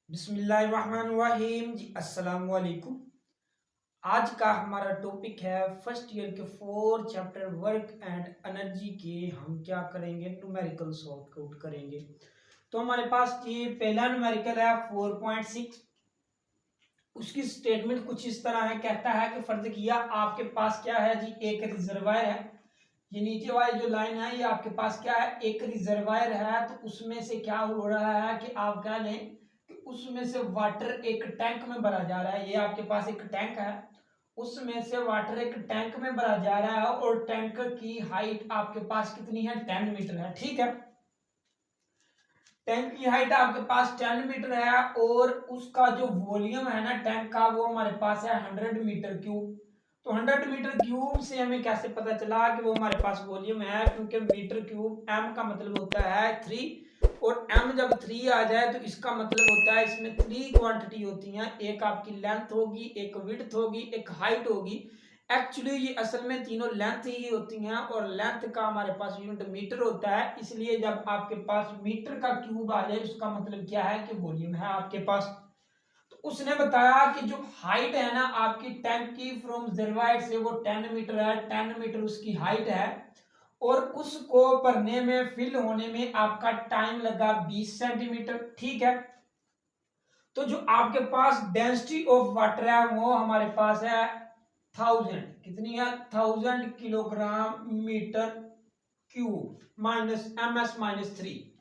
बिस्मिल्लाहिर्रहमानिर्रहीम जी अस्सलाम वालेकुम। आज का हमारा टॉपिक है फर्स्ट ईयर के 4 चैप्टर वर्क एंड एनर्जी के। हम क्या करेंगे, न्यूमेरिकल सॉल्व आउट करेंगे। तो हमारे पास ये पहला न्यूमेरिकल है 4.6। उसकी स्टेटमेंट कुछ इस तरह है, कहता है कि फर्ज किया आपके पास क्या है जी, एक रिजर्वायर है। ये नीचे वाली जो लाइन है ये आपके पास क्या है, एक रिजर्वायर है। तो उसमें से क्या हो रहा है कि आप कह लें कि उसमें से वाटर एक टैंक में भरा जा रहा है। ये आपके पास एक टैंक है, उसमें से वाटर एक टैंक में भरा जा रहा है और टैंक की हाइट आपके पास कितनी है, 10 मीटर है। ठीक है, टैंक की हाइट आपके पास 10 मीटर है और उसका जो वॉल्यूम है ना टैंक का, वो हमारे पास है 100 मीटर क्यूब। तो 100 मीटर क्यूब से हमें कैसे पता चला कि वो हमारे पास वॉल्यूम है, क्योंकि मीटर क्यूब एम का मतलब होता है 3 और एम जब 3 आ जाए तो इसका मतलब होता है इसमें 3 क्वांटिटी होती हैं। एक आपकी लेंथ होगी, एक विड्थ होगी, एक हाइट होगी। एक्चुअली ये असल में तीनों लेंथ ही होती हैं और लेंथ का हमारे पास यूनिट मीटर होता है। इसलिए जब आपके पास मीटर का क्यूब आ जाए उसका मतलब क्या है कि वॉल्यूम है आपके पास। तो उसने बताया कि जो हाइट है ना आपकी टैंक की फ्रॉम रिजर्वायर से, वो 10 मीटर है। 10 मीटर उसकी हाइट है और उसको भरने में, फिल होने में आपका टाइम लगा 20 सेंटीमीटर। ठीक है, तो जो आपके पास डेंसिटी ऑफ वाटर है वो हमारे पास है 1000। कितनी है, 1000 kilogram metre cube minus MS-3।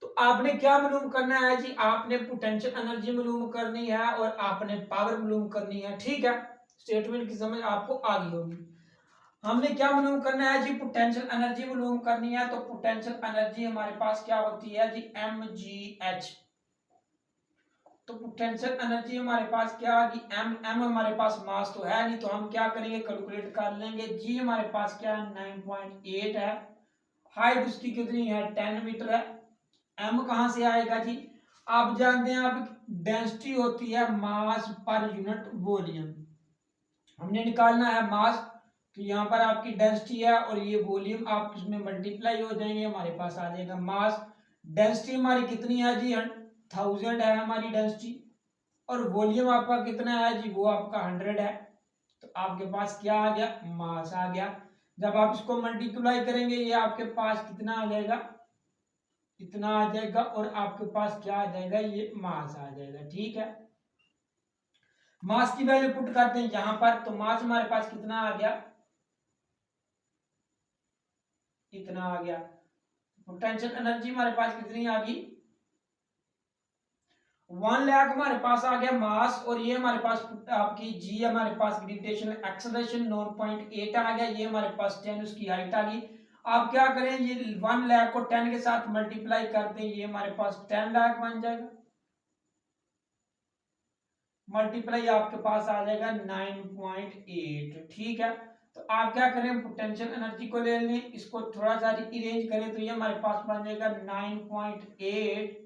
तो आपने क्या मालूम करना है जी, आपने पोटेंशियल एनर्जी मालूम करनी है और आपने पावर मालूम करनी है। ठीक है, स्टेटमेंट की समझ आपको आ गई होगी। हमने क्या मालूम करना है जी, पोटेंशियल एनर्जी मालूम करनी है। तो पोटेंशियल एनर्जी हमारे पास क्या होती है जी, mgh। तो पोटेंशियल एनर्जी हमारे पास क्या है कि एम हमारे पास मास तो है नहीं, तो हम क्या करेंगे, कैलकुलेट कर लेंगे। जी हमारे पास क्या है, 9.8 है। हाइट उसकी कितनी है, 10 मीटर है। एम कहां से आएगा जी, आप जानते हैं आप डेंसिटी होती है मास पर यूनिट वॉल्यूम। हमने निकालना है मास, तो यहाँ पर आपकी डेंसिटी है और ये वॉल्यूम आप इसमें मल्टीप्लाई हो जाएंगे, हमारे पास आ जाएगा मास। डेंसिटी हमारी कितनी है जी, 1000 है हमारी डेंसिटी और वॉल्यूम आपका कितना है जी, वो आपका 100 है। तो आपके पास क्या आ गया, मास आ गया। जब आप इसको मल्टीप्लाई करेंगे ये आपके पास कितना आ जाएगा, इतना आ जाएगा और आपके पास क्या आ जाएगा, ये मास आ जाएगा। ठीक है, मास की वैल्यू पुट करते हैं यहां पर, तो मास हमारे पास कितना आ गया, इतना आ गया। पोटेंशियल एनर्जी हमारे पास कितनी आ गई, 1 लाख हमारे पास आ गया मास। और ये हमारे पास आपकी जी हमारे पास ग्रेविटेशनल एक्सेलरेशन 9.8 आ गया। ये हमारे पास 10 उसकी हाइट आ गई। आप क्या करें, ये 1 लाख को 10 के साथ मल्टीप्लाई कर दें, ये हमारे पास 10 लाख बन जाएगा। मल्टीप्लाई आपके पास आ जाएगा 9.8। ठीक है, तो आप क्या करें, पोटेंशियल एनर्जी को ले लें, इसको थोड़ा सा इरेंज करें तो ये हमारे पास बन जाएगा 9.8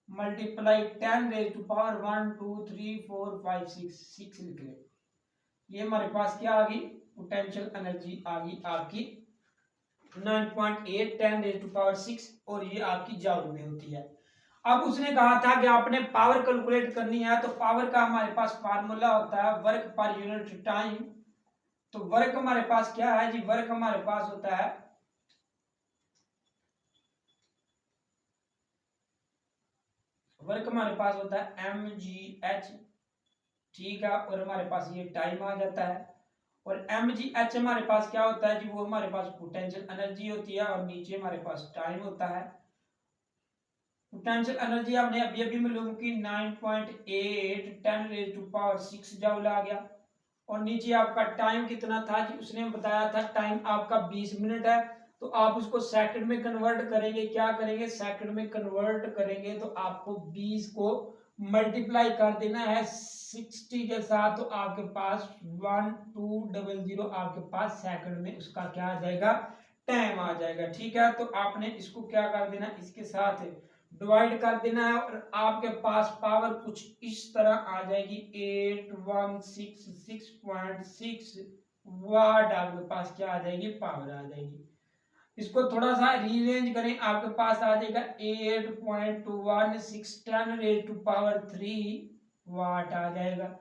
मल्टीप्लाई 10 raised to power 1 2 3 4 5 6 लिख ले। ये हमारे पास क्या आ गई, पोटेंशियल एनर्जी आ गई आपकी 9.8 10 raised to power 6 और ये आपकी जूल में होती है। अब उसने कहा था कि आपने पावर कैलकुलेट करनी है, तो पावर का हमारे पास फार्मूला होता है वर्क पर यूनिट टाइम। तो वर्क हमारे पास क्या है जी, वर्क हमारे पास होता है, वर्क हमारे पास होता है mgh। ठीक है, और हमारे पास ये टाइम आ जाता है। और mgh हमारे पास क्या होता है जी, वो हमारे पास पोटेंशियल एनर्जी होती है और नीचे हमारे पास टाइम होता है। पोटेंशियल एनर्जी आपने अभी अभी मालूम की 9.8 10 raised to power 6 जूल आ गया। और नीचे आपका टाइम कितना था जी, उसने बताया था टाइम आपका 20 मिनट है। तो आप उसको सेकंड में कन्वर्ट करेंगे, क्या करेंगे, सेकंड में कन्वर्ट करेंगे तो आपको 20 को मल्टीप्लाई कर देना है 60 के साथ, तो आपके पास 1200 आपके पास सेकंड में उसका क्या आ जाएगा, टाइम आ जाएगा। ठीक है, तो आपने इसको क्या कर देना, इसके साथ डिवाइड कर देना है और आपके पास पावर कुछ इस तरह आ जाएगी 8166.6 वाट। आपके पास क्या आ जाएगी, पावर आ जाएगी। इसको थोड़ा सा रीअरेंज करें, आपके पास आ जाएगा 8.16 वाट आ जाएगा।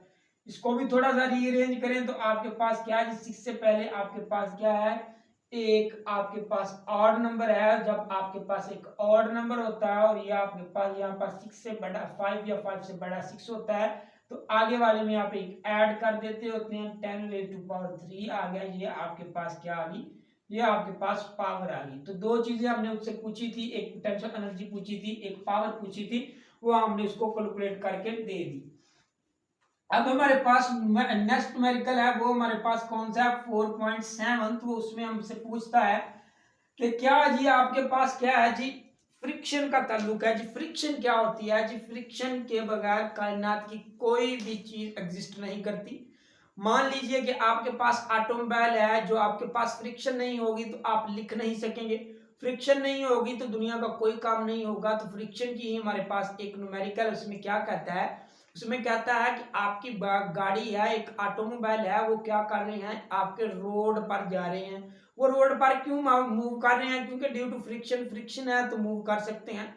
इसको भी थोड़ा सा रीअरेंज करें तो आपके पास क्या है, 6 से पहले आपके पास क्या है, एक आपके पास ऑड नंबर है। जब आपके पास एक ऑड नंबर होता है और ये आपके पास यहाँ पर 6 से बड़ा 5 या 5 से बड़ा 6 होता है, तो आगे वाले में आप एक ऐड कर देते होते हैं, 10⁻³ आ गया। ये आपके पास क्या आ गई, ये आपके पास पावर आ गई। तो दो चीजें हमने उससे पूछी थी, एक पोटेंशियल एनर्जी पूछी थी, एक पावर पूछी थी, वो हमने उसको कैलकुलेट करके दे दी। अब हमारे पास नेक्स्ट न्यूमेरिकल है, वो हमारे पास कौन सा है, 4.7। तो उसमें हमसे पूछता है कि क्या जी आपके पास क्या है जी, फ्रिक्शन का ताल्लुक है जी। फ्रिक्शन क्या होती है जी, फ्रिक्शन के बगैर कायनात की कोई भी चीज एग्जिस्ट नहीं करती। मान लीजिए कि आपके पास ऑटोमोबाइल है, जो आपके पास फ्रिक्शन नहीं होगी तो आप लिख नहीं सकेंगे, फ्रिक्शन नहीं होगी तो दुनिया का कोई काम नहीं होगा। तो फ्रिक्शन की ही हमारे पास एक न्यूमेरिकल, उसमें क्या कहता है, उसमें कहता है कि आपकी गाड़ी है, एक ऑटोमोबाइल है, वो क्या कर रहे हैं, आपके रोड पर जा रहे हैं। वो रोड पर क्यों मूव कर रहे हैं, क्योंकि ड्यू टू फ्रिक्शन, फ्रिक्शन है तो मूव कर सकते हैं।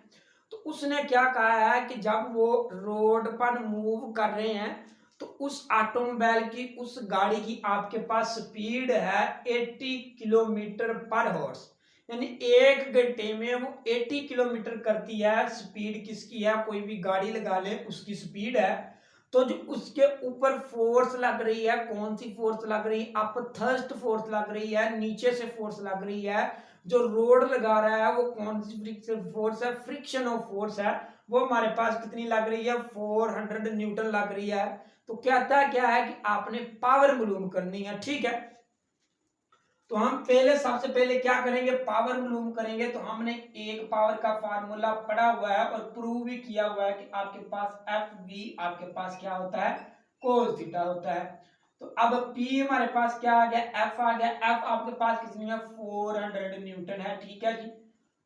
तो उसने क्या कहा है कि जब वो रोड पर मूव कर रहे हैं तो उस ऑटोमोबाइल की, उस गाड़ी की आपके पास स्पीड है 80 किलोमीटर पर हॉर्स, यानी 1 घंटे में वो 80 किलोमीटर करती है। स्पीड किसकी है, कोई भी गाड़ी लगा ले उसकी स्पीड है। तो जो उसके ऊपर फोर्स लग रही है, कौन सी फोर्स लग रही है, अप थर्स्ट फोर्स लग रही है, नीचे से फोर्स लग रही है। जो रोड लगा रहा है वो कौन सी फ्रिक्शन फोर्स है, फ्रिक्शन ऑफ फोर्स है, वो हमारे पास कितनी लग रही है, 400 न्यूटन लग रही है। तो कहता क्या है कि आपने पावर मालूम करनी है, ठीक है। तो हम पहले, सबसे पहले क्या करेंगे, पावर मालूम करेंगे। तो हमने एक पावर का फार्मूला पढ़ा हुआ है और प्रूव भी किया हुआ है कि आपके पास एफ बी आपके पास क्या होता है, कोस थीटा होता है। तो अब P हमारे पास क्या आ गया, F आ गया। F आपके पास कितनी है, 400 न्यूटन है, ठीक है जी।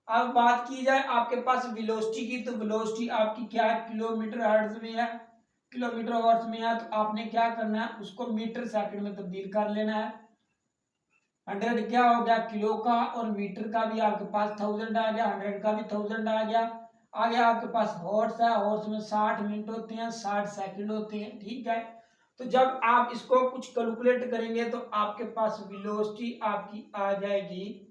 अब बात की जाए आपके पास वेलोसिटी की, तो वेलोसिटी आपकी क्या है, किलोमीटर हर्ट्ज में है, किलोमीटर हॉर्स में है। तो आपने क्या करना है, उसको मीटर सेकंड में तब्दील कर लेना है। 100 क्या हो गया किलो का, और मीटर का भी आपके पास 1000 आ गया, 100 का भी 1000 आ गया। आगे आपके पास हॉर्स है, हॉर्स में 60 मिनट होते हैं, 60 सेकंड होते हैं, ठीक है। तो जब आप इसको कुछ कैलकुलेट करेंगे तो आपके पास वेलोसिटी आपकी आ जाएगी,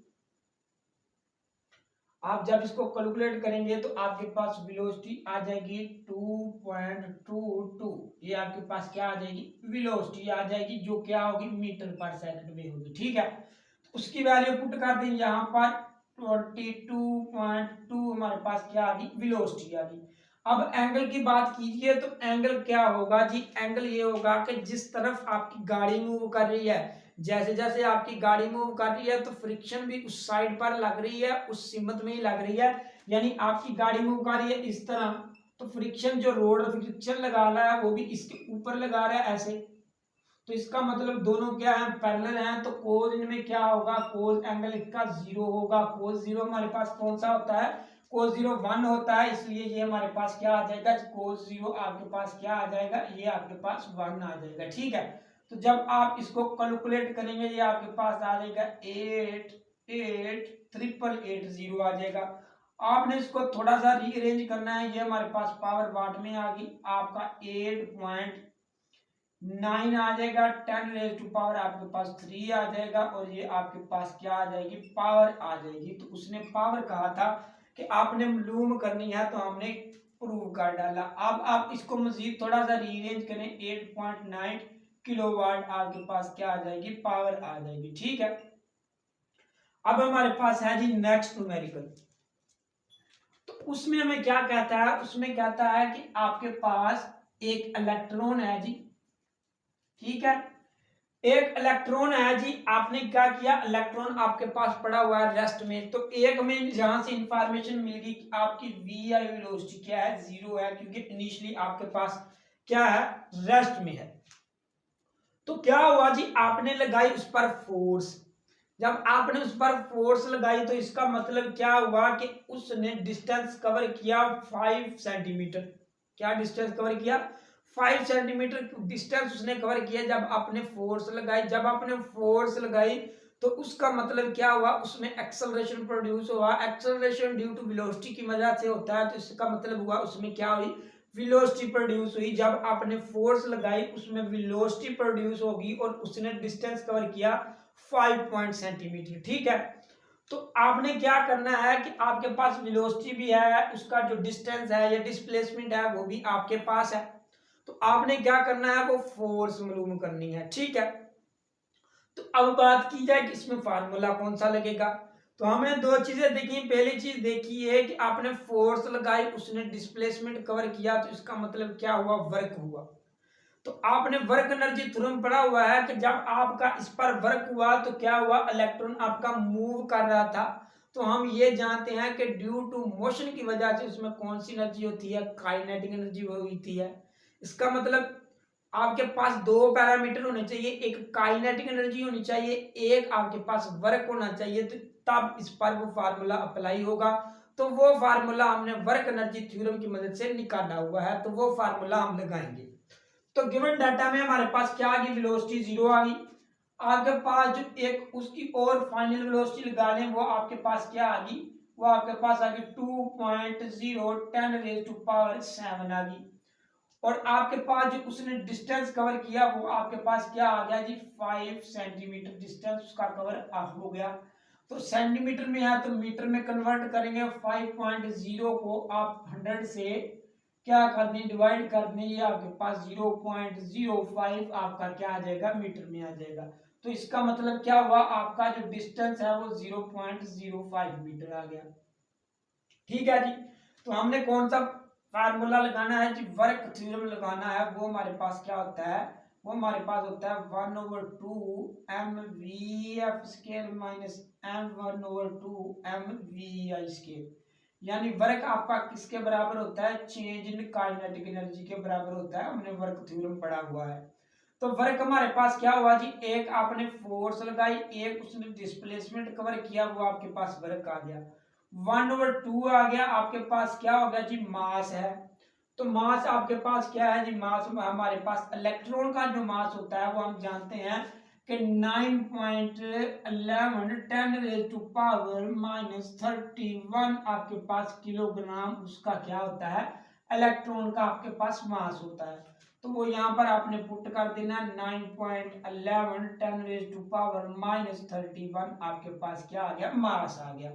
आप जब इसको कैलकुलेट करेंगे तो आपके पास वेलोसिटी आ जाएगी 2.22। ये आपके पास क्या आ जाएगी, वेलोसिटी आ जाएगी, जो क्या होगी, मीटर पर सेकंड में होगी, ठीक है। तो उसकी वैल्यू पुट कर देंगे यहाँ पर, 22.2 हमारे पास क्या आ गई, वेलोसिटी आ गई। अब एंगल की बात कीजिए तो एंगल क्या होगा जी, एंगल ये होगा कि जिस तरफ आपकी गाड़ी मूव कर रही है, जैसे जैसे आपकी गाड़ी मूव कर रही है तो फ्रिक्शन भी उस साइड पर लग रही है, उस सीमत में ही लग रही है। यानी आपकी गाड़ी मूव कर रही है इस तरह, तो फ्रिक्शन जो रोड फ्रिक्शन लगा रहा है वो भी इसके ऊपर लगा रहा है ऐसे। तो इसका मतलब दोनों क्या है, पैरेलल हैं। तो कोज इनमें क्या होगा, कोज एंगल इसका 0 होगा। कोज 0 हमारे पास कौन सा होता है, कोज 0 1 होता है, इसलिए ये हमारे पास क्या आ जाएगा, कोज 0 आपके पास क्या आ जाएगा, ये आपके पास 1 आ जाएगा, ठीक है। तो जब आप इसको कैलकुलेट करेंगे ये आपके पास आ जाएगा 888880 आ जाएगा। आपने इसको थोड़ा सा रीअरेंज करना है, ये हमारे पास पावर वाट में आ गई, आपका 8.9 आ जाएगा, 10⁻³ आपके पास 3 आ जाएगा, और ये आपके पास क्या आ जाएगी, पावर आ जाएगी। तो उसने पावर कहा था कि आपने मालूम करनी है, तो हमने प्रूव कर डाला। अब आप इसको मजीद थोड़ा सा रीअरेंज करें, 8.9 किलोवाट आपके पास क्या आ जाएगी, पावर आ जाएगी, ठीक है। अब हमारे पास है जी नेक्स्ट न्यूमेरिकल। तो उसमें हमें क्या कहता है, उसमें कहता है कि आपके पास एक इलेक्ट्रॉन है जी, ठीक है। एक इलेक्ट्रॉन है जी, आपने क्या किया, इलेक्ट्रॉन आपके पास पड़ा हुआ है रेस्ट में। तो एक में जहां से इंफॉर्मेशन मिल गई कि आपकी वी आई वेलोसिटी क्या है, 0 है, क्योंकि इनिशियली आपके पास क्या है, रेस्ट में है। तो क्या हुआ जी, आपने लगाई उस पर फोर्स। जब आपने उस पर फोर्स लगाई तो इसका मतलब क्या हुआ कि उसने डिस्टेंस कवर किया 5 सेंटीमीटर। क्या डिस्टेंस कवर किया, 5 सेंटीमीटर डिस्टेंस उसने कवर किया जब आपने फोर्स लगाई। जब आपने फोर्स लगाई तो उसका मतलब क्या हुआ, उसमें एक्सेलरेशन प्रोड्यूस हुआ। एक्सेलरेशन ड्यू टू वेलोसिटी की वजह से होता है, तो इसका मतलब हुआ उसमें क्या हुई, वेलोसिटी प्रोड्यूस हुई। जब आपने फोर्स लगाई उसमें वेलोसिटी प्रोड्यूस होगी और उसने डिस्टेंस कवर किया 5 सेंटीमीटर। ठीक है, तो आपने क्या करना है कि आपके पास वेलोसिटी भी है, उसका जो डिस्टेंस है या डिस्प्लेसमेंट है वो भी आपके पास है। तो आपने क्या करना है, वो फोर्स मालूम करनी है। ठीक है, तो अब बात की जाए कि इसमें फार्मूला कौन सा लगेगा। तो हमने दो चीजें देखी। पहली चीज देखी है कि आपने फोर्स लगाई, उसने डिस्प्लेसमेंट कवर किया, तो इसका मतलब क्या हुआ, वर्क हुआ। तो आपने वर्क एनर्जी थ्योरम पढ़ा हुआ है कि जब आपका इस पर वर्क हुआ तो क्या हुआ, इलेक्ट्रॉन आपका मूव कर रहा था। तो हम ये जानते हैं कि ड्यू टू मोशन की वजह से उसमें कौन सी एनर्जी होती है, काइनेटिक एनर्जी होती है। इसका मतलब आपके पास दो पैरामीटर होने चाहिए, एक काइनेटिक एनर्जी होनी चाहिए, एक आपके पास वर्क होना चाहिए, तो तब इस पर वो फार्मूला अप्लाई होगा। तो वो फार्मूला हमने वर्क एनर्जी थ्योरम की मदद से निकाला हुआ है, तो वो फार्मूला हम लगाएंगे। तो गिवन डाटा में हमारे पास क्या आ गई, वेलोसिटी 0 आ गई। आपके पास जो एक उसकी और फाइनल वेलोसिटी लगा लें, वो आपके पास क्या आ गई, वो आपके पास आ गई 2.0 10⁻⁷ आ गई। और आपके पास जो उसने डिस्टेंस कवर किया वो आपके पास क्या आ गया जी, 5 सेंटीमीटर डिस्टेंस उसका कवर हो गया। तो सेंटीमीटर में है तो मीटर में कन्वर्ट करेंगे। 5.0 को आप 100 से क्या करने, डिवाइड करने, ये आपके पास 0.05 आपका क्या आ जाएगा, मीटर में आ जाएगा। तो इसका मतलब क्या हुआ, आपका जो डिस्टेंस है वो 0.05 मीटर आ गया। ठीक है जी, तो हमने कौन सा फार्मूला लगाना है जी, वर्क थ्योरम लगाना है। वो हमारे पास क्या होता है, वो हमारे पास होता है 1/2 mv/f² माइनस m1/2 mvi²। यानी वर्क आपका किसके बराबर होता है, चेंज इन काइनेटिक एनर्जी के बराबर होता है। हमने वर्क थ्योरम पढ़ा हुआ है। तो वर्क हमारे पास क्या हुआ जी, एक आपने फोर्स लगाई, एक उसने डिस्प्लेसमेंट कवर किया, वो आपके पास वर्क आ गया। 1/2 आ गया, आपके पास क्या हो गया जी, मास है। तो मास आपके पास क्या है जी, मास हमारे पास इलेक्ट्रॉन का जो मास होता है वो हम जानते हैं कि 9.11 10⁻⁻31 आपके पास किलोग्राम उसका क्या होता है, इलेक्ट्रॉन का आपके पास मास होता है। तो वो यहाँ पर आपने पुट कर देना 9.11 10⁻⁻31 आपके पास क्या आ गया, मास आ गया।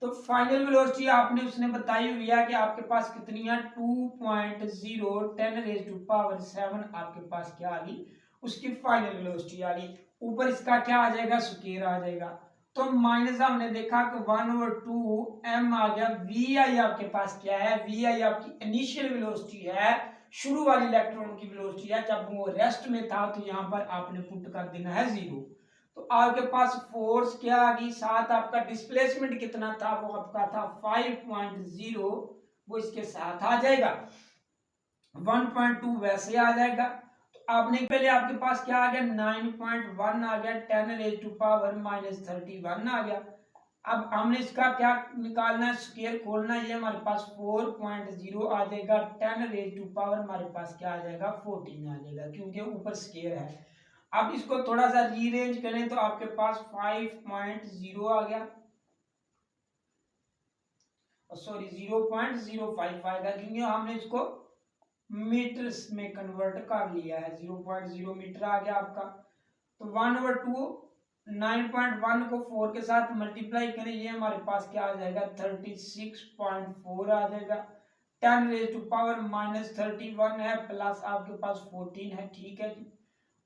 तो फाइनल वेलोसिटी आपने उसने बताई हुई है कि आपके पास कितनी है, 2.0 10⁻⁷ आपके पास क्या आ गई, उसकी फाइनल वेलोसिटी आ गई। ऊपर इसका क्या आ जाएगा, स्क्वायर आ जाएगा। तो माइनस हमने देखा कि 1/2 m आ गया। वी आई आपके पास क्या है, वी आई आपकी इनिशियल वेलोसिटी है, शुरू वाली इलेक्ट्रॉन की वेलोसिटी है। जब वो रेस्ट में था तो यहाँ पर आपने पुट कर देना है 0। तो आपके पास फोर्स क्या आ गई, साथ आपका डिस्प्लेसमेंट कितना था, वो आपका था 5.0, वो इसके साथ आ जाएगा। 1.2 वैसे आ जाएगा। तो आपने पहले आपके पास क्या आ गया, 9.1 आ गया, 10⁻⁻31 आ गया। अब हमने इसका क्या निकालना है, स्क्वायर खोलना है। ये हमारे पास 4.0 आ जाएगा, 10⁻⁻ हमारे पास क्या आ जाएगा, 14 आ जाएगा, क्योंकि ऊपर स्क्वायर है। अब इसको थोड़ा सा रीअरेंज करें तो आपके पास 5.0 आ गया, सॉरी 0.05 आएगा, क्योंकि हमने इसको मीटर्स में कन्वर्ट कर लिया है। 0.0 मीटर आ गया आपका। तो 1/2 9.1 को 4 के साथ मल्टीप्लाई करें, ये हमारे पास क्या आ जाएगा, 36.4 आ जाएगा। 10⁻⁻31 है, प्लस आपके पास 14 है। ठीक है जी,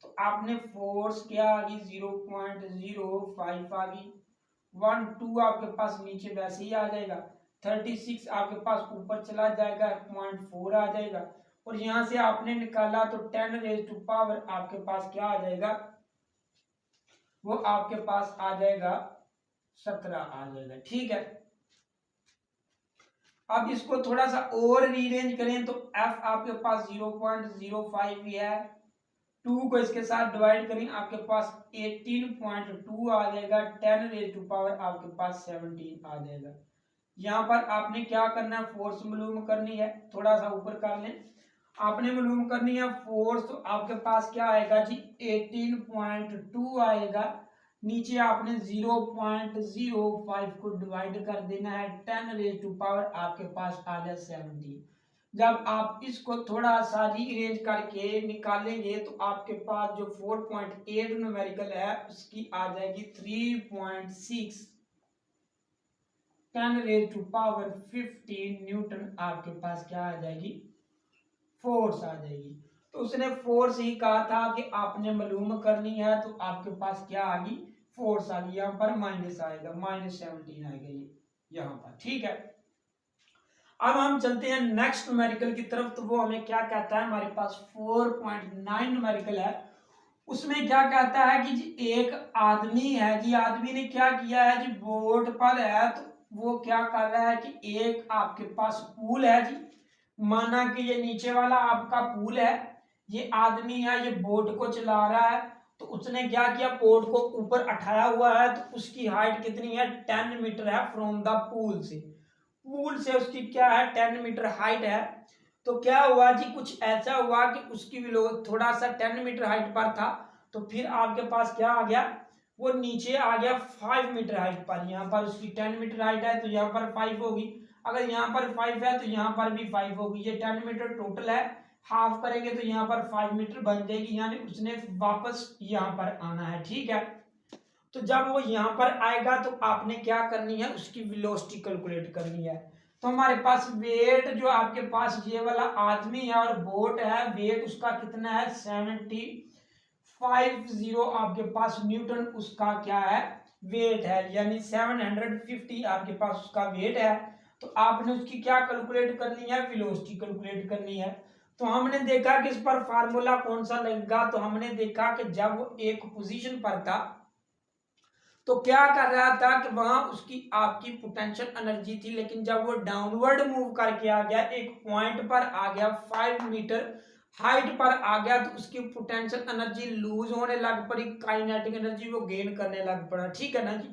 तो आपने फोर्स क्या आ गई, 0.05 आ गई। 1/2 आपके पास नीचे वैसे ही आ जाएगा। 36 आपके पास ऊपर चला जाएगा, 0.4 आ जाएगा। और यहां से आपने निकाला तो 10⁻⁻ आपके पास क्या आ जाएगा, वो आपके पास आ जाएगा 17 आ जाएगा। ठीक है, अब इसको थोड़ा सा और रीअरेंज करें तो F आपके पास 0.05 ही है। 2 को इसके साथ डिवाइड करें, आपके पास 18.2 आ जाएगा। 10⁻⁻ आपके पास 17 आ जाएगा। यहाँ पर आपने क्या करना है, फोर्स मालूम करनी है। थोड़ा सा ऊपर कर लें, आपने मालूम करनी है फोर्स। तो आपके पास क्या आएगा जी, 18.2 आएगा, नीचे आपने 0.05 को डिवाइड कर देना है 10 रेज टू पावर आपके पास आ जाए 17। जब आप इसको थोड़ा सा रीअरेंज करके निकालेंगे तो आपके पास जो 4.8 न्यूमेरिकल है उसकी आ जाएगी 3.6 10 रेज टू पावर 15 न्यूटन आपके पास क्या आ जाएगी, फोर्स आ जाएगी। तो उसने फोर्स ही कहा था कि आपने मालूम करनी है, तो आपके पास क्या आ गई, फोर्स आ गई। यहाँ पर माइनस आएगा, -17 आएगा ये यहाँ पर, ठीक है। अब हम चलते हैं नेक्स्ट न्यूमेरिकल की तरफ, तो वो हमें क्या कहता है, हमारे पास 4.9 न्यूमेरिकल है। उसमें क्या कहता है कि जी एक आदमी है जी, आदमी ने क्या किया है जी, बोट पर है, तो वो क्या कर रहा है कि एक आपके पास पूल है जी, माना कि ये नीचे वाला आपका पूल है, ये आदमी है ये बोट को चला रहा है, तो उसने क्या किया, बोट को ऊपर उठाया हुआ है, तो उसकी हाइट कितनी है, 10 मीटर है फ्रॉम द पूल से, पूल से उसकी क्या है 10 मीटर हाइट है। तो क्या हुआ जी, कुछ ऐसा हुआ कि उसकी थोड़ा सा 10 मीटर हाइट पर था, तो फिर आपके पास क्या आ गया, वो नीचे आ गया 5 मीटर हाइट पर। यहाँ पर उसकी 10 मीटर हाइट है तो यहाँ पर 5 होगी, अगर यहाँ पर 5 है तो यहाँ पर भी 5 होगी, ये 10 मीटर टोटल है, हाफ करेंगे तो यहाँ पर 5 मीटर बन जाएगी, यानी उसने वापस यहाँ पर आना है, ठीक है। तो जब वो यहाँ पर आएगा तो आपने क्या करनी है, उसकी वेलोसिटी कैलकुलेट करनी है। तो हमारे पास वेट जो आपके पास ये वाला आदमी है और बोट है, वेट उसका कितना है 750 आपके पास न्यूटन उसका क्या है वेट है, यानी 750 आपके पास उसका वेट है। तो आपने उसकी क्या कैलकुलेट करनी है, वेलोसिटी कैलकुलेट करनी है। तो हमने देखा कि इस पर फार्मूला कौन सा लगेगा, तो हमने देखा कि जब वो एक पोजीशन पर था तो क्या कर रहा था कि वहां उसकी आपकी पोटेंशियल एनर्जी थी, लेकिन जब वो डाउनवर्ड मूव करके आ गया, एक पॉइंट पर आ गया 5 मीटर हाइट पर आ गया, तो उसकी पोटेंशियल एनर्जी लूज होने लग पड़ी, काइनेटिक एनर्जी वो गेन करने लग पड़ा, ठीक है ना जी।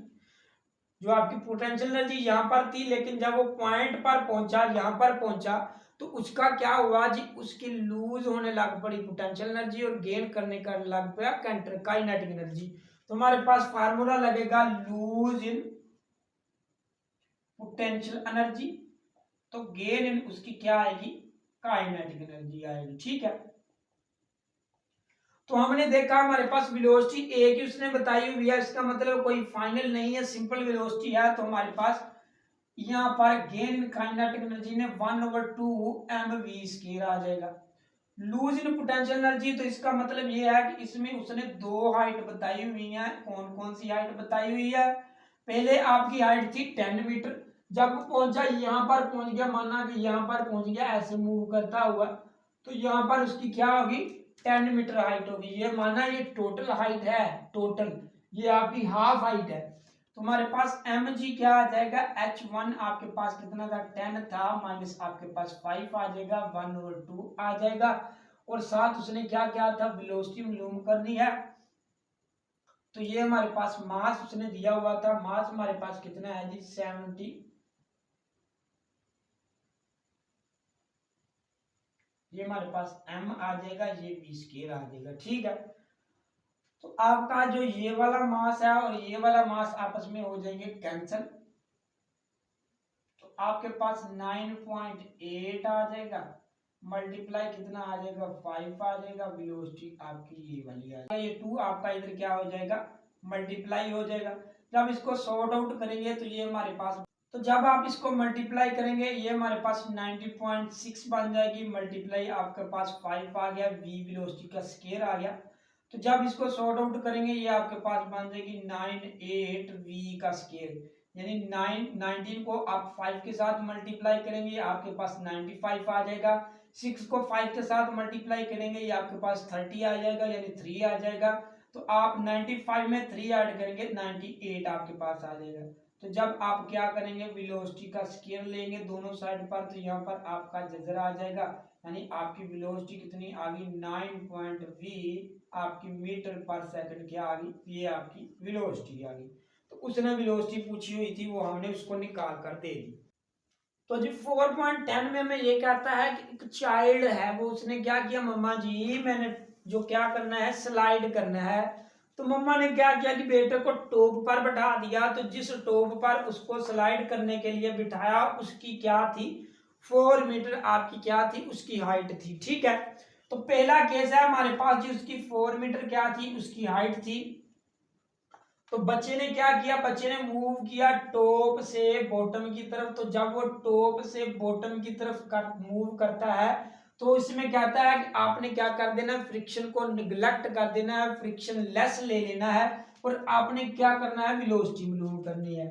जो आपकी पोटेंशियल एनर्जी यहाँ पर थी, लेकिन जब वो पॉइंट पर पहुंचा, यहाँ पर पहुंचा, तो उसका क्या हुआ जी, उसकी लूज होने लग पड़ी पोटेंशियल एनर्जी और गेन करने का लग पड़ा काइनेटिक एनर्जी। तो हमारे पास फार्मूला लगेगा लूज इन पोटेंशियल एनर्जी, तो गेन इन उसकी क्या आएगी, काइनेटिक एनर्जी आएगी, ठीक है। तो हमने देखा हमारे पास वेलोसिटी ए की उसने बताई हुई है, इसका मतलब कोई फाइनल नहीं है, सिंपल वेलोसिटी है। तो हमारे पास यहाँ पर गेन काइनेटिक एनर्जी ने 1/2 mv² आ जाएगा। लूज इन पोटेंशियल एनर्जी, तो इसका मतलब ये है कि इसमें उसने दो हाइट बताई हुई है। कौन कौन सी हाइट बताई हुई है, पहले आपकी हाइट थी 10 मीटर, जब पहुंचा यहाँ पर पहुंच गया, माना कि यहाँ पर पहुंच गया ऐसे मूव करता हुआ, तो यहाँ पर उसकी क्या होगी 10 मीटर हाइट होगी। ये माना ये टोटल हाइट है, टोटल ये आपकी हाफ हाइट है। तो हमारे पास एम जी क्या आ जाएगा, h1 आपके पास कितना था 10 था, माइनस आपके पास 5 आ जाएगा, 1/2 आ जाएगा, और साथ उसने क्या क्या था वेलोसिटी मालूम करनी है। तो ये हमारे पास मास उसने दिया हुआ था, मास हमारे पास कितना है जी 70, ये हमारे पास m आ जाएगा, ये v² आ जाएगा, ठीक है। तो आपका जो ये वाला मास है और ये वाला मास आपस में हो जाएंगे कैंसल, तो आपके पास 9.8 आ जाएगा, मल्टीप्लाई कितना आ जाएगा 5 आ जाएगा, वेलोसिटी आपकी ये वाली आ जाएगा, ये 2 आपका इधर क्या हो जाएगा मल्टीप्लाई हो जाएगा। जब इसको सॉर्ट आउट करेंगे तो ये हमारे पास, तो जब आप इसको मल्टीप्लाई करेंगे ये हमारे पास 90.6 बन जाएगी, मल्टीप्लाई आपके पास 5 आ गया, v वेलोसिटी का स्केयर आ गया। तो जब इसको सॉर्ट आउट करेंगे ये आपके पास बन जाएगी 98v का स्केयर, यानी 19 को आप 5 के साथ मल्टीप्लाई करेंगे आपके पास 95 आ जाएगा, 6 को 5 के साथ मल्टीप्लाई करेंगे ये आपके पास 30 आ जाएगा, यानी 3 आ जाएगा। तो आप 95 में 3 ऐड करेंगे 98 आपके पास आ जाएगा। तो जब आप क्या करेंगे वेलोसिटी का स्केयर लेंगे दोनों साइड पर, तो यहाँ पर आपका जजर आ जाएगा, यानी आपकी वेलोसिटी कितनी आ गई 9.v आपकी मीटर पर सेकंड क्या आ गई, ये आपकी वेलोसिटी आ गई। तो उसने वेलोसिटी पूछी हुई थी, वो हमने उसको निकाल कर दे दी। तो जी 4.10 में हमें ये कहता है कि एक चाइल्ड है, वो उसने क्या किया, मम्मा जी मैंने जो क्या करना है स्लाइड करना है, तो मम्मा ने क्या किया कि बेटे को टॉप पर बैठा दिया, तो जिस टॉप पर उसको स्लाइड करने के लिए बिठाया उसकी क्या थी, 4 मीटर आपकी क्या थी, उसकी हाइट थी। ठीक है, तो पहला केस है हमारे पास जी, उसकी 4 मीटर क्या थी, उसकी हाइट थी। तो बच्चे ने क्या किया, बच्चे ने मूव किया टॉप से बॉटम की तरफ। तो जब वो टॉप से बॉटम की तरफ मूव करता है तो इसमें कहता है कि आपने क्या कर देना, फ्रिक्शन को निगलेक्ट कर देना है, फ्रिक्शन लेस ले लेना है, और आपने क्या करना है, वेलोसिटी मालूम करनी है।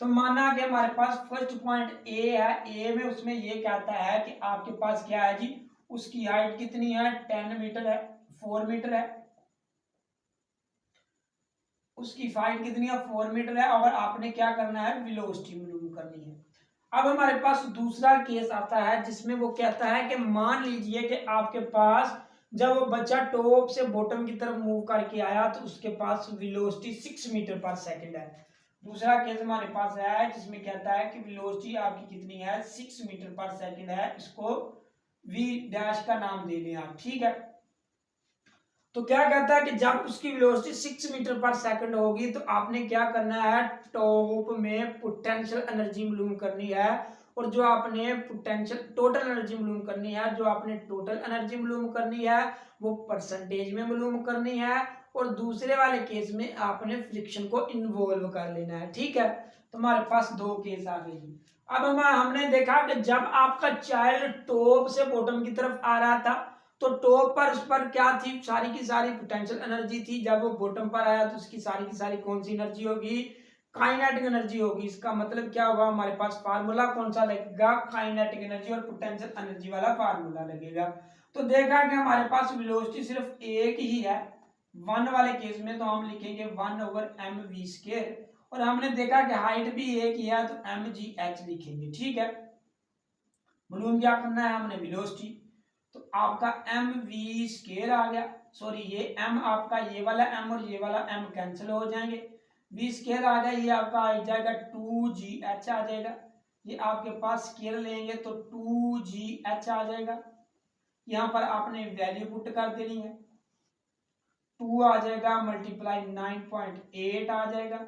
तो माना कि हमारे पास फर्स्ट पॉइंट ए है, ए में उसमें ये कहता है कि आपके पास क्या है जी, उसकी हाइट कितनी है, 10 मीटर है, 4 मीटर है, उसकी हाइट कितनी है, 4 मीटर है, और आपने क्या करना है, वेलोसिटी मालूम करनी है। अब हमारे पास दूसरा केस आता है जिसमें वो कहता है कि मान लीजिए कि आपके पास जब वो बच्चा टॉप से बॉटम की तरफ मूव करके आया तो उसके पास वेलोसिटी 6 मीटर पर सेकंड है। दूसरा केस हमारे पास है जिसमें कहता है कि वेलोसिटी आपकी कितनी है, 6 मीटर पर सेकंड है, इसको वी डैश का नाम दे दें आप। ठीक है, तो क्या कहता है कि जब उसकी वेलोसिटी 6 मीटर पर सेकंड होगी तो आपने क्या करना है, टॉप में पोटेंशियल एनर्जी मालूम करनी है, और जो आपने पोटेंशियल टोटल एनर्जी मालूम करनी है, जो आपने टोटल एनर्जी मालूम करनी है वो परसेंटेज में मालूम करनी है, और दूसरे वाले केस में आपने फ्रिक्शन को इन्वॉल्व कर लेना है। ठीक है, तो हमारे पास दो केस आ गए। अब हमने देखा कि जब आपका चाइल्ड टॉप से बॉटम की तरफ आ रहा था तो टॉप पर उस पर क्या थी, सारी की सारी पोटेंशियल एनर्जी थी। जब वो बॉटम पर आया तो उसकी सारी की सारी कौन सी एनर्जी होगी, काइनेटिक एनर्जी होगी। इसका मतलब क्या होगा, हमारे पास फार्मूला कौन सा लगेगा, काइनेटिक एनर्जी और पोटेंशियल एनर्जी वाला फार्मूला लगेगा। तो देखा कि हमारे पास वेलोसिटी सिर्फ एक ही है, वन वाले केस में तो हम लिखेंगे 1/mv², और हमने देखा कि हाइट भी एक ही है तो mgh लिखेंगे। ठीक है, मालूम क्या करना है हमने, वेलोसिटी। तो आपका एम वी स्केयर आ गया, सॉरी ये एम आपका, ये वाला एम और ये वाला एम कैंसिल हो जाएंगे, वी स्केयर आ गया, ये आपका आ जाएगा 2gh आ जाएगा, ये आपके पास स्केयर लेंगे तो 2gh आ जाएगा। यहाँ पर आपने वैल्यू पुट कर देनी है, 2 आ जाएगा मल्टीप्लाई 9.8 आ जाएगा,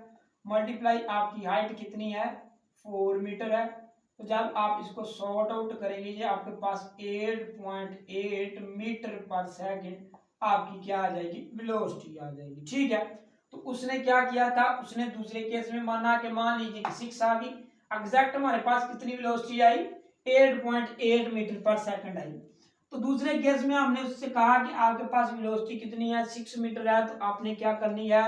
मल्टीप्लाई आपकी हाइट कितनी है, 4 मीटर है। तो जब आप इसको सॉर्ट आउट करेंगे ये आपके पास 8.8 मीटर पर सेकंड आपकी क्या आ जाएगी, वेलोसिटी आ जाएगी। ठीक है, तो उसने क्या किया था, उसने दूसरे केस में माना कि मान लीजिए कि 6 आ गई, एग्जैक्ट हमारे पास कितनी वेलोसिटी आई, 8.8 मीटर पर सेकंड आई। तो दूसरे केस में हमने उससे कहा कि आपके पास वेलोसिटी कितनी है, 6 मीटर है, तो आपने क्या करनी है,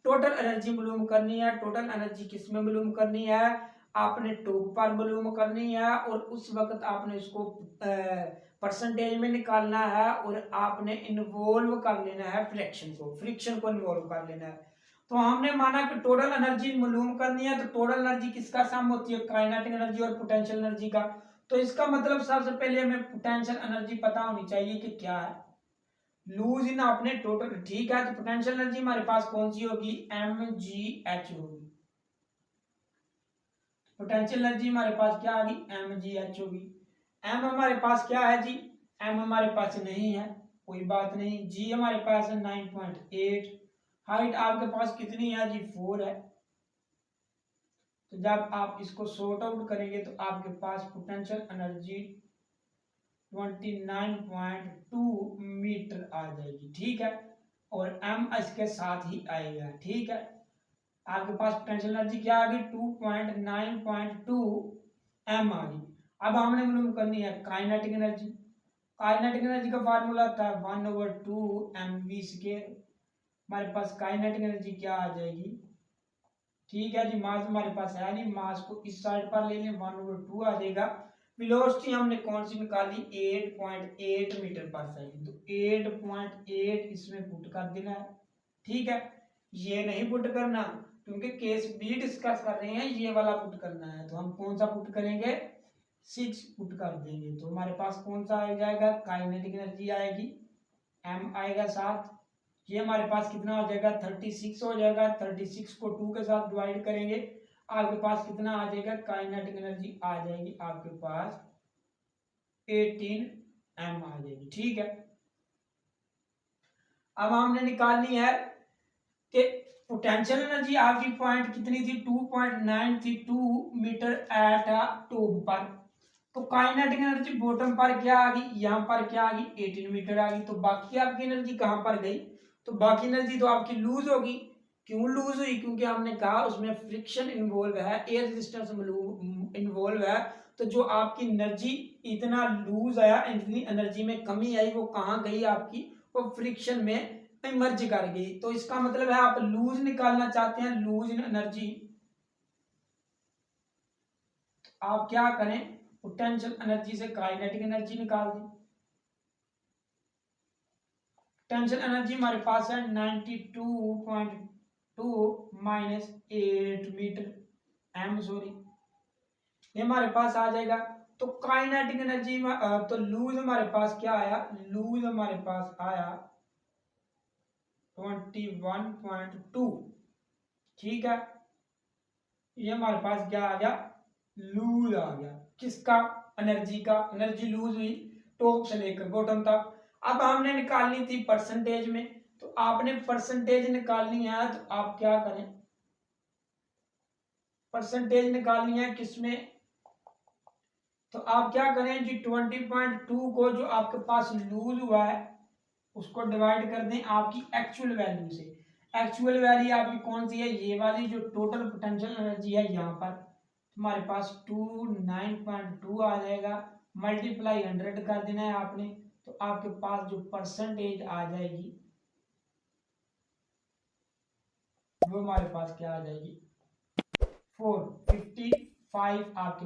टोटल एनर्जी मालूम करनी है। टोटल एनर्जी किस में मालूम करनी है, आपने टॉप पर मालूम करनी है, और उस वक्त आपने इसको परसेंटेज में निकालना है, और आपने इन्वॉल्व कर लेना है फ्रिक्शन को इन्वॉल्व कर लेना है। तो हमने माना कि टोटल एनर्जी मालूम करनी है, तो टोटल एनर्जी किसका सम होती है, काइनेटिक एनर्जी और पोटेंशियल एनर्जी का। तो इसका मतलब सबसे पहले हमें पोटेंशियल एनर्जी पता होनी चाहिए कि क्या है, लूज इन आपने टोटल। ठीक है, तो पोटेंशियल एनर्जी हमारे पास कौन सी होगी, mgh होगी। पोटेंशियल एनर्जी हमारे पास क्या आ गई, mgh होगी। m हमारे पास क्या है जी, m हमारे पास नहीं है, कोई बात नहीं। g हमारे पास है 9.8, हाइट आपके पास कितनी है जी, 4 है। तो जब आप इसको सॉर्ट आउट करेंगे तो आपके पास पोटेंशियल एनर्जी 29.2 मीटर आ जाएगी। ठीक है, और m इसके साथ ही आएगा। ठीक है, आपके पास पोटेंशियल एनर्जी क्या आ गई, 2.9.2 m आ गई। अब हमने मालूम करनी है काइनेटिक एनर्जी। काइनेटिक एनर्जी का फार्मूला था 1/2 mv²। हमारे पास काइनेटिक एनर्जी क्या आ जाएगी, ठीक है जी, मास हमारे पास है नहीं, मास को इस साइड पर ले लें, 1/2 आ जाएगा। वेलोसिटी हमने कौन सी निकाली, 8.8 मीटर पर सेकंड, तो 8.8 इसमें पुट कर देना है। ठीक है, ये नहीं पुट करना क्योंकि केस बी डिस्कस कर रहे हैं, ये वाला पुट करना है। तो हम कौन सा पुट करेंगे, 6 पुट कर देंगे। तो हमारे पास कौन सा आ जाएगा, काइनेटिक एनर्जी आएगी, एम आएगा साथ, ये हमारे पास कितना हो जाएगा, 36 हो जाएगा। 36 को 2 के साथ डिवाइड करेंगे, आपके पास कितना आ जाएगा, काइनेटिक एनर्जी आ जाएगी आपके पास 18 m आ जाएगी। ठीक है, अब हमने निकालनी है कि पोटेंशियल एनर्जी आपकी पॉइंट कितनी थी, 2.932 मीटर एट अ टॉप पर। तो काइनेटिक एनर्जी बॉटम पर क्या आ गई, यहाँ पर क्या आ गई, 18 मीटर आ गई। तो बाकी आपकी एनर्जी कहाँ पर गई, तो बाकी एनर्जी तो आपकी लूज होगी। क्यों लूज हुई, क्योंकि हमने कहा उसमें फ्रिक्शन इन्वॉल्व है, एयर रेजिस्टेंस इन्वॉल्व है। तो जो आपकी एनर्जी इतना लूज आया, इतनी एनर्जी में कमी आई, वो कहाँ गई आपकी, वो फ्रिक्शन में मर्ज कर गई। तो इसका मतलब है आप लूज निकालना चाहते हैं, लूज इन एनर्जी, आप क्या करें, पोटेंशियल एनर्जी से काइनेटिक एनर्जी निकाल दें। पोटेंशियल एनर्जी हमारे पास है 92.2 माइनस 8 मीटर एम, सॉरी, ये हमारे पास आ जाएगा। तो काइनेटिक एनर्जी तो लूज हमारे पास क्या आया, लूज हमारे पास आया 21.2, ठीक है। ये हमारे पास क्या आ गया, लूज आ गया, किसका, एनर्जी का। एनर्जी लूज हुई टॉप से लेकर बॉटम तक। अब हमने निकालनी थी परसेंटेज में, तो आपने परसेंटेज निकालनी है, तो आप क्या करें, परसेंटेज निकालनी है किसमें, तो आप क्या करें जी, 20.2 को जो आपके पास लूज हुआ है उसको डिवाइड कर दें आपकी एक्चुअल वैल्यू से। एक्चुअल वैल्यू आपकी कौन सी है, ये वाली जो टोटल पोटेंशियल एनर्जी है, यहाँ पर हमारे पास 29.2 आ जाएगा, मल्टीप्लाई 100 कर देना है आपने। तो आपके पास जो परसेंटेज आ जाएगी वो हमारे पास क्या आ जाएगी, 55 आपके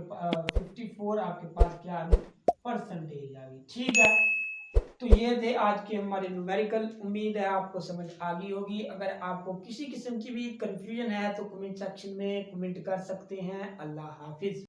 54 आपके पास क्या आ गई, परसेंटेज आ गई, ठीक है। तो ये थे आज के हमारे न्यूमेरिकल, उम्मीद है आपको समझ आ गई होगी। अगर आपको किसी किस्म की भी कंफ्यूजन है तो कमेंट सेक्शन में कमेंट कर सकते हैं। अल्लाह हाफिज।